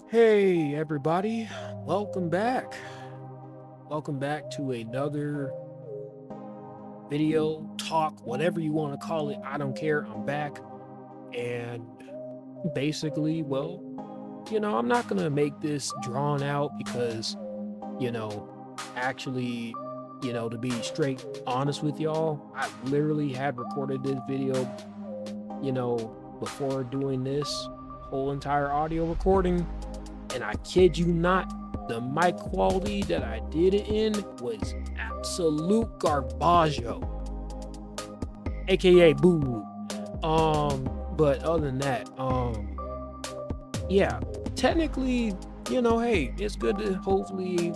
Hey, everybody, welcome back. Welcome back to another video, talk, whatever you want to call it. I don't care. I'm back. And basically, I'm not going to make this drawn out because, you know, actually, to be straight honest with y'all, I literally had recorded this video, before doing this whole entire audio recording. And I kid you not, the mic quality that I did it in was absolute garbaggio, aka boo. But other than that, yeah, technically, hey, it's good to hopefully,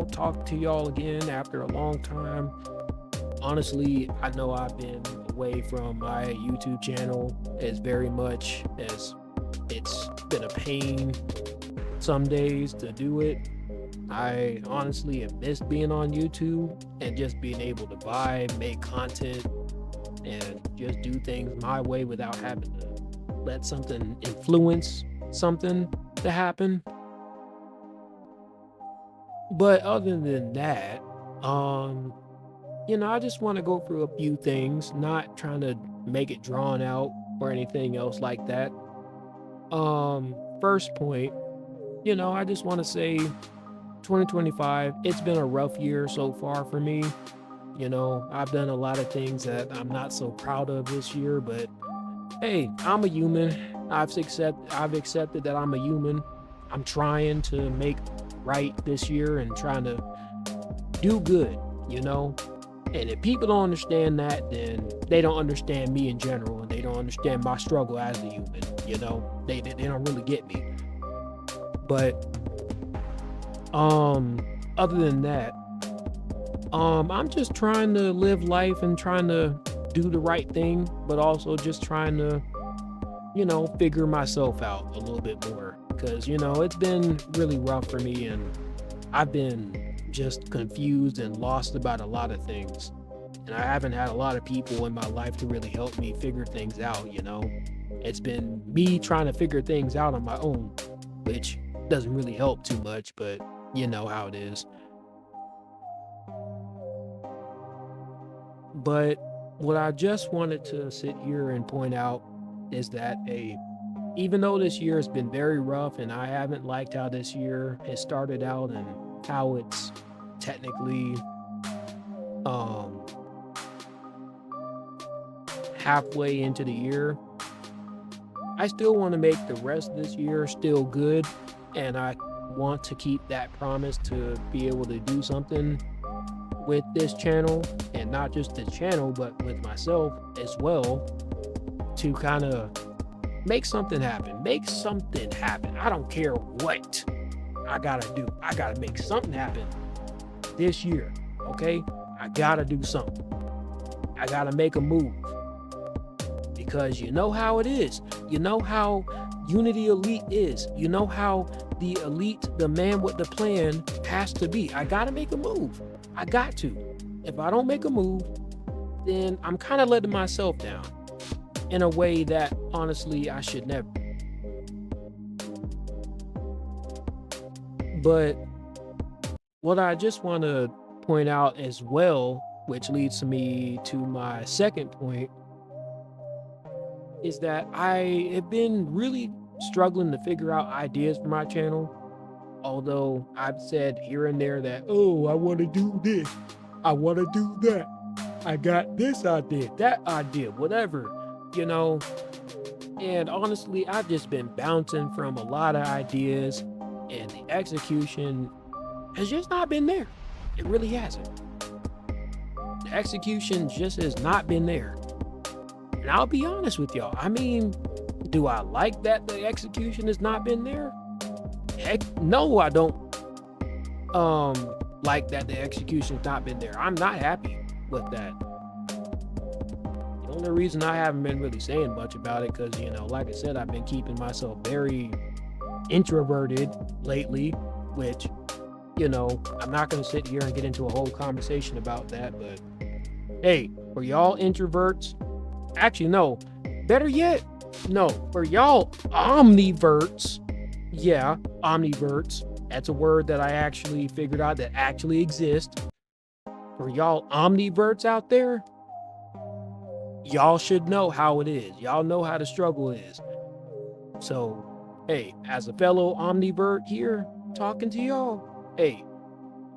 talk to y'all again after a long time. Honestly, I know I've been away from my YouTube channel as very much as it's been a pain some days to do it. I honestly have missed being on YouTube and just being able to make content, and just do things my way without having to let something influence something to happen. But other than that, I just want to go through a few things, not trying to make it drawn out or anything else like that. First point, I just want to say 2025, it's been a rough year so far for me. I've done a lot of things that I'm not so proud of this year, but hey, I'm a human. I've accepted that I'm a human. I'm trying to make right this year and trying to do good, you know? And if people don't understand that, then they don't understand me in general, and they don't understand my struggle as a human, They don't really get me. But other than that, I'm just trying to live life and trying to do the right thing, but also just trying to, figure myself out a little bit more, because it's been really rough for me, and I've been just confused and lost about a lot of things. And I haven't had a lot of people in my life to really help me figure things out, It's been me trying to figure things out on my own, which doesn't really help too much, but you know how it is. But what I just wanted to sit here and point out is that even though this year has been very rough and I haven't liked how this year has started out and how it's technically halfway into the year, I still want to make the rest of this year still good, and I want to keep that promise to be able to do something with this channel, and not just the channel, but with myself as well, to kind of make something happen. Make something happen. I don't care what I gotta do. I gotta make something happen this year, okay? I gotta do something. I gotta make a move. Because you know how it is. You know how Unity Elite is. You know how the elite, the man with the plan, has to be. I gotta make a move. I got to. If I don't make a move, then I'm kind of letting myself down in a way that honestly I should never. But what I just want to point out as well, which leads me to my second point, is that I have been really struggling to figure out ideas for my channel. Although I've said here and there that, oh, I want to do this, I want to do that, I got this idea, that idea, whatever, And honestly, I've just been bouncing from a lot of ideas, and the execution has just not been there. It really hasn't. The execution just has not been there. And I'll be honest with y'all. I mean, do I like that the execution has not been there? Heck, no, I don't like that the execution's not been there. I'm not happy with that. The only reason I haven't been really saying much about it, because, like I said, I've been keeping myself very introverted lately, which, I'm not going to sit here and get into a whole conversation about that, but hey, for y'all introverts, actually, no, better yet, no, for y'all omniverts, Yeah, omniverts. That's a word that I actually figured out that actually exists. For y'all omniverts out there, y'all should know how it is. Y'all know how the struggle is. So, hey, as a fellow omnivert here talking to y'all, hey,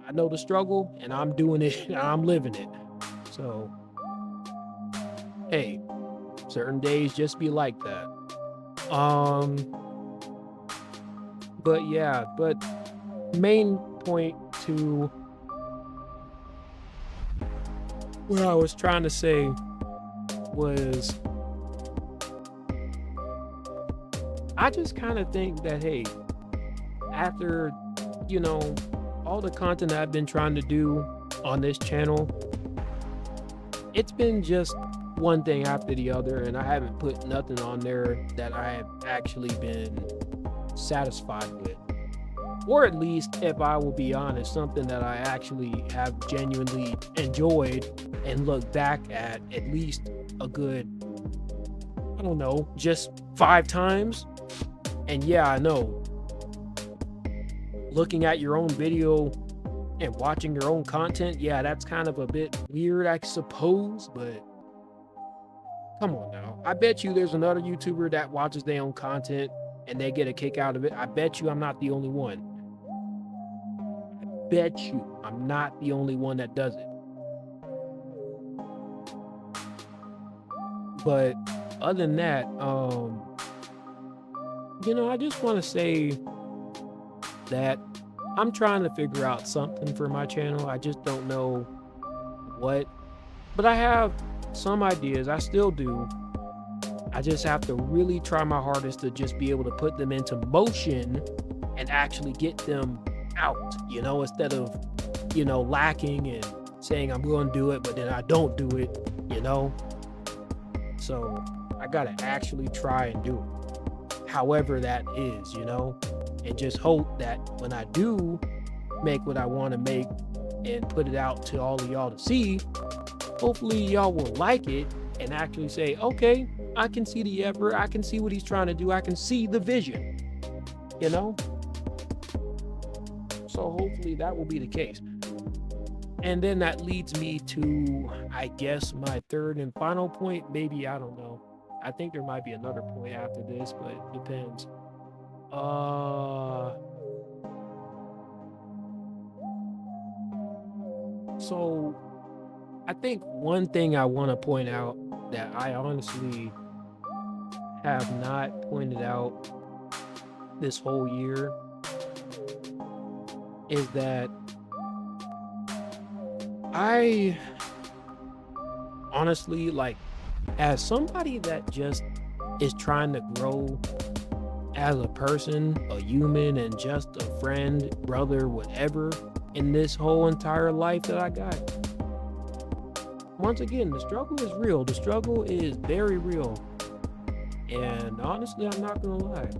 I know the struggle and I'm doing it and I'm living it. So, hey, certain days just be like that. But yeah, but main point to what I was trying to say was I just kind of think that, hey, after, all the content I've been trying to do on this channel, it's been just one thing after the other, and I haven't put nothing on there that I have actually been satisfied with. Or at least, if I will be honest, something that I actually have genuinely enjoyed and look back at least a good, I don't know, just 5 times. And yeah, I know, looking at your own video and watching your own content, yeah, that's kind of a bit weird, I suppose, but come on now. I bet you there's another YouTuber that watches their own content and they get a kick out of it. I bet you I'm not the only one. I bet you I'm not the only one that does it. But other than that, I just want to say that I'm trying to figure out something for my channel. I just don't know what, but I have some ideas. I still do. I just have to really try my hardest to just be able to put them into motion and actually get them out, instead of, lacking and saying I'm going to do it, but then I don't do it, So I got to actually try and do it, however that is, and just hope that when I do make what I want to make and put it out to all of y'all to see, hopefully y'all will like it and actually say, okay, I can see the effort, I can see what he's trying to do, I can see the vision, So hopefully that will be the case. And then that leads me to, I guess, my third and final point. Maybe, I don't know. I think there might be another point after this, but it depends. So I think one thing I want to point out that I honestly have not pointed out this whole year is that I honestly, as somebody that just is trying to grow as a person, a human, and just a friend, brother, whatever, in this whole entire life that I got. Once again, the struggle is real. The struggle is very real. And honestly, I'm not gonna lie.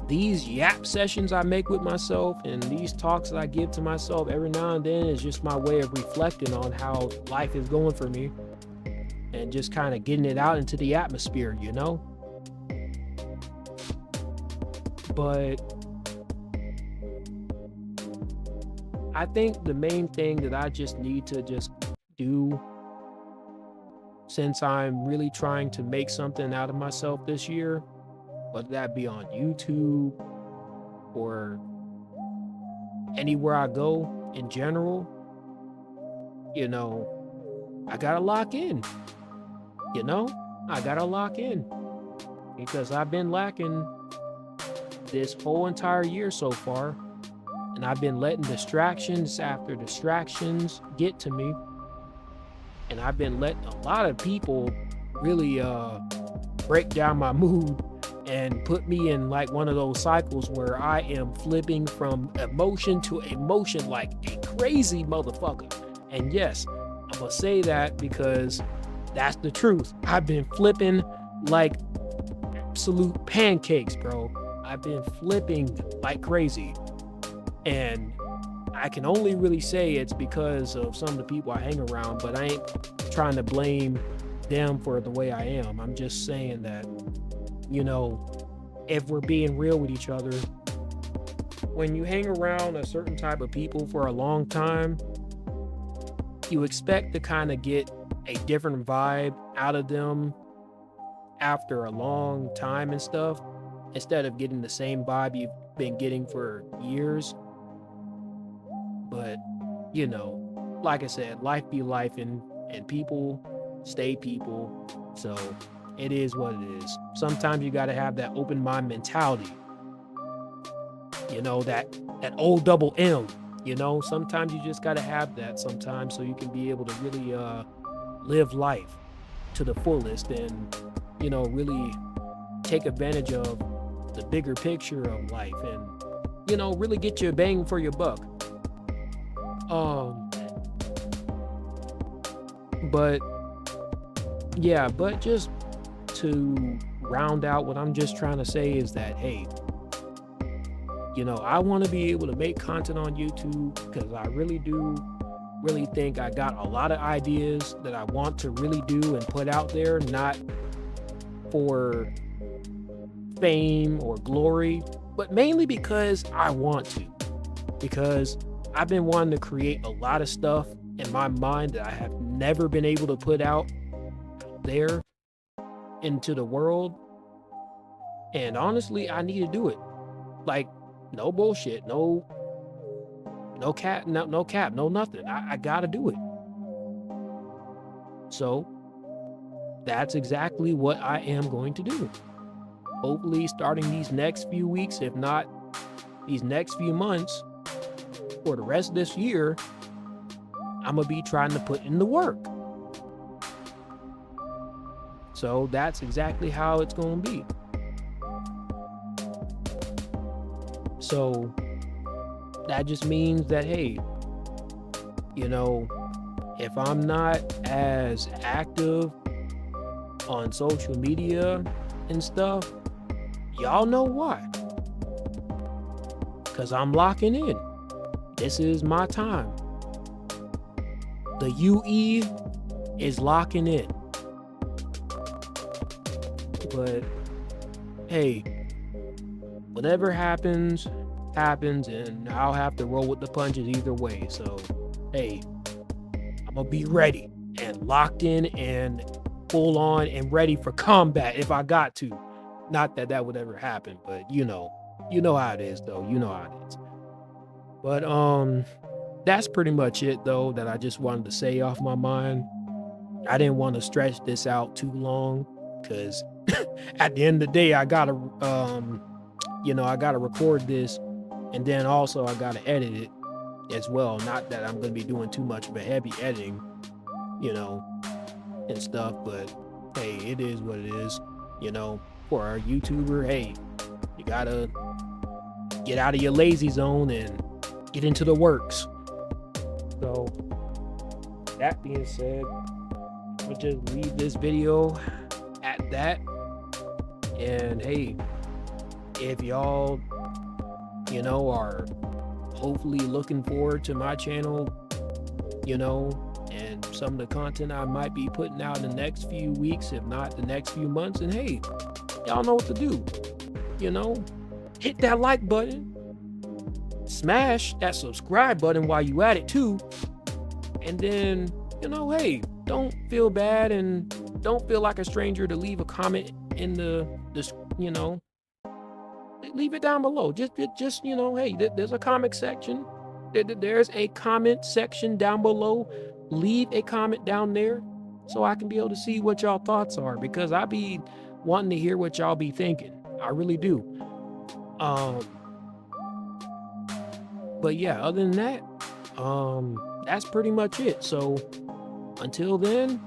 These yap sessions I make with myself and these talks that I give to myself every now and then is just my way of reflecting on how life is going for me and just kind of getting it out into the atmosphere, But I think the main thing that I just need to just do, since I'm really trying to make something out of myself this year, whether that be on YouTube or anywhere I go in general, I gotta lock in, I gotta lock in because I've been lacking this whole entire year so far, and I've been letting distractions after distractions get to me, and I've been letting a lot of people really break down my mood and put me in one of those cycles where I am flipping from emotion to emotion like a crazy motherfucker. And yes, I'm gonna say that because that's the truth. I've been flipping like absolute pancakes, bro. I've been flipping like crazy. And I can only really say it's because of some of the people I hang around, but I ain't trying to blame them for the way I am. I'm just saying that, you know, if we're being real with each other, when you hang around a certain type of people for a long time, you expect to kind of get a different vibe out of them after a long time and stuff, instead of getting the same vibe you've been getting for years. But, you know, like I said, life be life, and people stay people. So it is what it is. Sometimes you got to have that open mind mentality. You know, that old double M. You know, sometimes you just got to have that sometimes so you can be able to really live life to the fullest, and, you know, really take advantage of the bigger picture of life, and, you know, really get your bang for your buck. Um, but yeah, but just to round out, what I'm just trying to say is that, hey, you know, I want to be able to make content on YouTube because I really do really think I got a lot of ideas that I want to really do and put out there, not for fame or glory, but mainly because I want to. Because I've been wanting to create a lot of stuff in my mind that I have never been able to put out there into the world. And honestly, I need to do it. Like, no bullshit, no cap, no nothing. I gotta do it. So that's exactly what I am going to do. Hopefully, starting these next few weeks, if not these next few months, for the rest of this year, I'm gonna be trying to put in the work. So that's exactly how it's gonna be. So that just means that, hey, you know, if I'm not as active on social media and stuff, y'all know why. Because I'm locking in. This is my time. The UE is locking in. But hey, whatever happens, and I'll have to roll with the punches either way. So, hey, I'm gonna be ready and locked in and full on and ready for combat if I got to. Not that that would ever happen, but you know how it is though. You know how it is. But that's pretty much it though that I just wanted to say off my mind. I didn't want to stretch this out too long because at the end of the day, I gotta record this, and then also I gotta edit it as well. Not that I'm gonna be doing too much of a heavy editing, you know, and stuff, but hey, it is what it is. You know, for our YouTuber, hey, you gotta get out of your lazy zone and get into the works. So that being said, I'll just leave this video at that. And hey, if y'all, you know, are hopefully looking forward to my channel, you know, and some of the content I might be putting out in the next few weeks, if not the next few months, and hey, y'all know what to do. You know, hit that like button, smash that subscribe button while you at it too, and then, you know, hey, don't feel bad and don't feel like a stranger to leave a comment in the you know, leave it down below. Just you know, hey, there's a comment section. There's a comment section down below. Leave a comment down there so I can be able to see what y'all thoughts are, because I be wanting to hear what y'all be thinking. I really do. But yeah, other than that, that's pretty much it. So until then,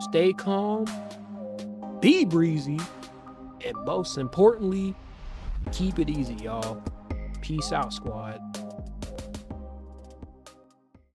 stay calm, be breezy, and most importantly, keep it easy, y'all. Peace out, squad.